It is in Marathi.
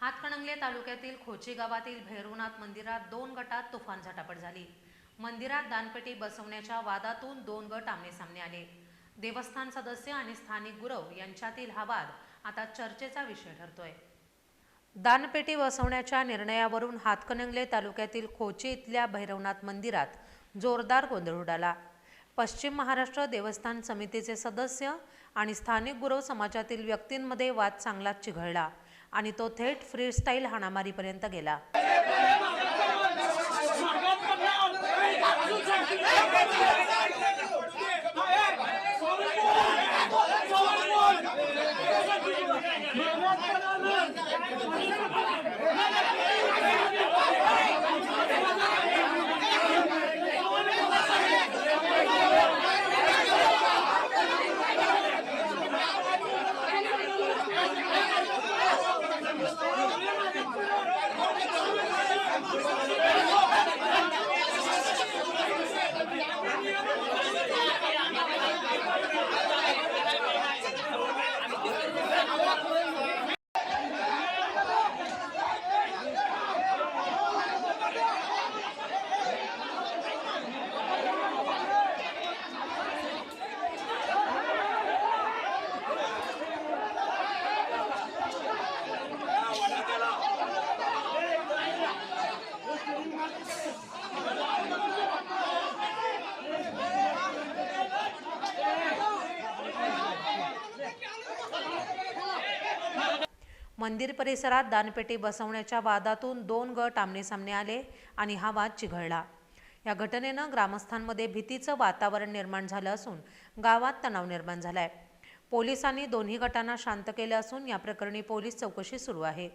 हातकणंगले तालुक्यातील खोची गावातील भैरवनाथ मंदिरात 2 गटात तुफान झटापट झाली। मंदिरात दानपेटी बसवण्याच्या वादातून 2 गट आमनेसामने आले। देवस्थान सदस्य आणि स्थानिक गुरव यांच्यातील हा वाद आता चर्चेचा विषय ठरतोय। दानपेटी बसवण्याच्या निर्णयावरून हातकणंगले तालुक्यातील खोची इथल्या भैरवनाथ मंदिरात जोरदार गोंधळ उडाला। पश्चिम महाराष्ट्र देवस्थान समितीचे सदस्य आणि स्थानिक गुरव समाजातील व्यक्तींमध्ये वाद चांगलाच चिघळला आणि तो थेट फ्रीस्टाईल हाणामारीपर्यंत गेला। मंदिर परिसरात दानपेटी बसवण्याच्या वादातून 2 गट आमनेसामने आले आणि हा वाद चिघळला। या घटनेनं ग्रामस्थांमध्ये भीतीचं वातावरण निर्माण झालं असून गावात तणाव निर्माण झालाय। पोलिसांनी दोन्ही गटांना शांत केलं असून या प्रकरणी पोलीस चौकशी सुरू आहे।